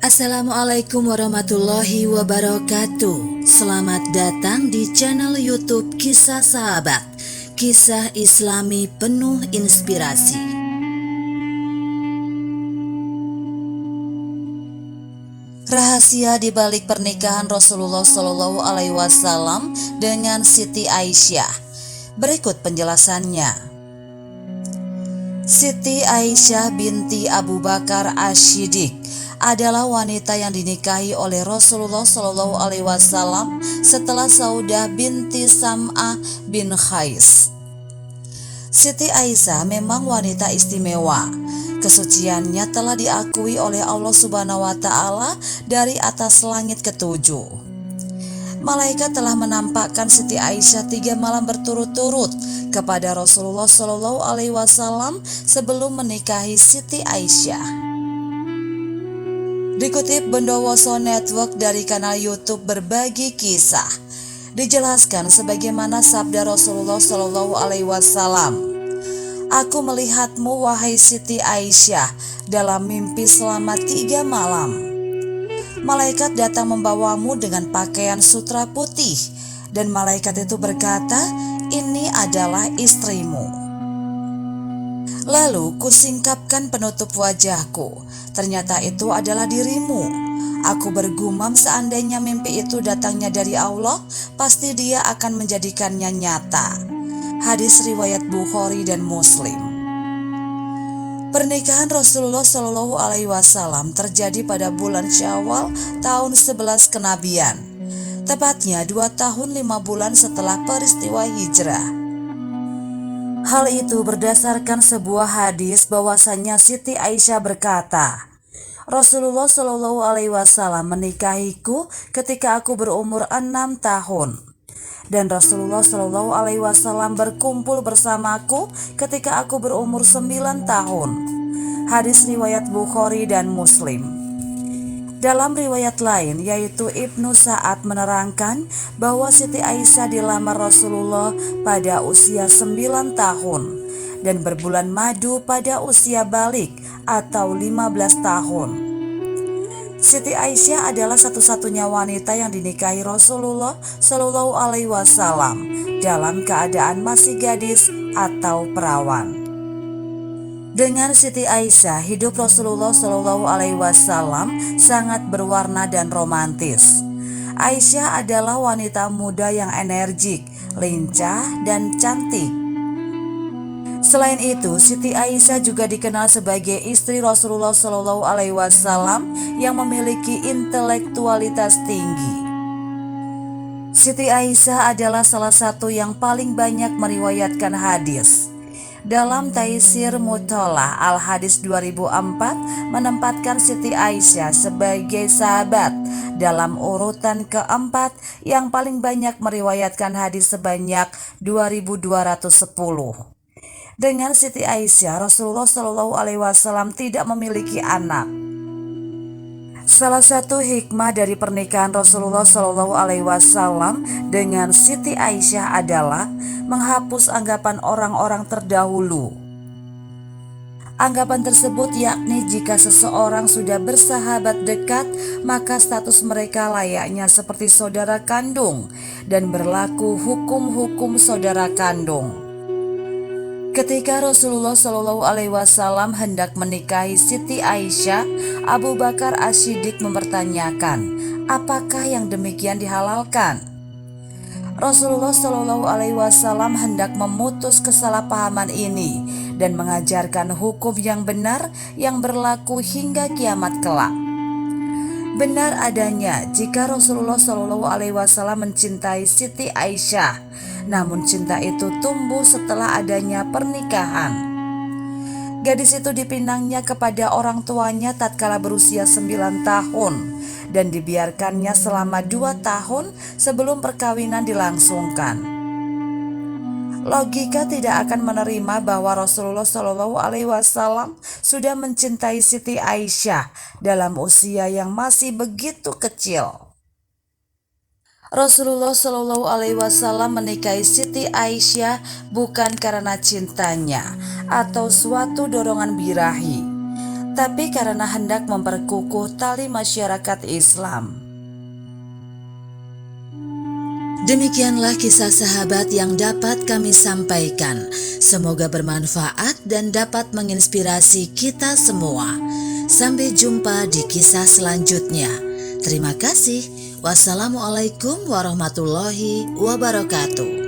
Assalamualaikum warahmatullahi wabarakatuh. Selamat datang di channel YouTube Kisah Sahabat, kisah Islami penuh inspirasi. Rahasia di balik pernikahan Rasulullah Shallallahu Alaihi Wasallam dengan Siti Aisyah. Berikut penjelasannya. Siti Aisyah binti Abu Bakar Asy-Siddiq adalah wanita yang dinikahi oleh Rasulullah Shallallahu Alaihi Wasallam setelah Saudah binti Sam'ah bin Khais. Siti Aisyah memang wanita istimewa. Kesuciannya telah diakui oleh Allah Subhanahu wa Ta'ala dari atas langit ketujuh. Malaikat telah menampakkan Siti Aisyah 3 malam berturut-turut kepada Rasulullah Shallallahu Alaihi Wasallam sebelum menikahi Siti Aisyah. Dikutip Bondowoso Network dari kanal YouTube Berbagi Kisah, dijelaskan sebagaimana sabda Rasulullah Shallallahu Alaihi Wasallam, "Aku melihatmu wahai Siti Aisyah dalam mimpi selama 3 malam. Malaikat datang membawamu dengan pakaian sutra putih, dan malaikat itu berkata, 'Ini adalah istrimu.' Lalu kusingkapkan penutup wajahku, ternyata itu adalah dirimu. Aku bergumam seandainya mimpi itu datangnya dari Allah, pasti Dia akan menjadikannya nyata." Hadis riwayat Bukhari dan Muslim. Pernikahan Rasulullah Shallallahu Alaihi Wasallam terjadi pada bulan Syawal tahun 11 kenabian, tepatnya 2 tahun 5 bulan setelah peristiwa hijrah. Hal itu berdasarkan sebuah hadis bahwasannya Siti Aisyah berkata, "Rasulullah Shallallahu Alaihi Wasallam menikahiku ketika aku berumur 6 tahun. Dan Rasulullah Shallallahu Alaihi Wasallam berkumpul bersamaku ketika aku berumur 9 tahun. Hadis riwayat Bukhari dan Muslim. Dalam riwayat lain, yaitu Ibnu Sa'ad menerangkan bahwa Siti Aisyah dilamar Rasulullah pada usia 9 tahun dan berbulan madu pada usia balik atau 15 tahun. Siti Aisyah adalah satu-satunya wanita yang dinikahi Rasulullah Shallallahu Alaihi Wasallam dalam keadaan masih gadis atau perawan. Dengan Siti Aisyah, hidup Rasulullah Shallallahu Alaihi Wasallam sangat berwarna dan romantis. Aisyah adalah wanita muda yang energik, lincah, dan cantik. Selain itu, Siti Aisyah juga dikenal sebagai istri Rasulullah Shallallahu Alaihi Wasallam yang memiliki intelektualitas tinggi. Siti Aisyah adalah salah satu yang paling banyak meriwayatkan hadis. Dalam Taisir Muthalah Al-Hadis 2004 menempatkan Siti Aisyah sebagai sahabat dalam urutan keempat yang paling banyak meriwayatkan hadis sebanyak 2210. Dengan Siti Aisyah, Rasulullah Shallallahu Alaihi Wasallam tidak memiliki anak. Salah satu hikmah dari pernikahan Rasulullah Shallallahu Alaihi Wasallam dengan Siti Aisyah adalah menghapus anggapan orang-orang terdahulu. Anggapan tersebut yakni jika seseorang sudah bersahabat dekat, maka status mereka layaknya seperti saudara kandung dan berlaku hukum-hukum saudara kandung. Ketika Rasulullah Shallallahu Alaihi Wasallam hendak menikahi Siti Aisyah, Abu Bakar Asy-Siddiq mempertanyakan, apakah yang demikian dihalalkan? Rasulullah Shallallahu Alaihi Wasallam hendak memutus kesalahpahaman ini dan mengajarkan hukum yang benar yang berlaku hingga kiamat kelak. Benar adanya jika Rasulullah Shallallahu Alaihi Wasallam mencintai Siti Aisyah, namun cinta itu tumbuh setelah adanya pernikahan. Gadis itu dipinangnya kepada orang tuanya tatkala berusia 9 tahun dan dibiarkannya selama 2 tahun sebelum perkawinan dilangsungkan. Logika tidak akan menerima bahwa Rasulullah Shallallahu Alaihi Wasallam sudah mencintai Siti Aisyah dalam usia yang masih begitu kecil. Rasulullah Shallallahu Alaihi Wasallam menikahi Siti Aisyah bukan karena cintanya atau suatu dorongan birahi, tapi karena hendak memperkukuh tali masyarakat Islam. Demikianlah kisah sahabat yang dapat kami sampaikan. Semoga bermanfaat dan dapat menginspirasi kita semua. Sampai jumpa di kisah selanjutnya. Terima kasih. Wassalamualaikum warahmatullahi wabarakatuh.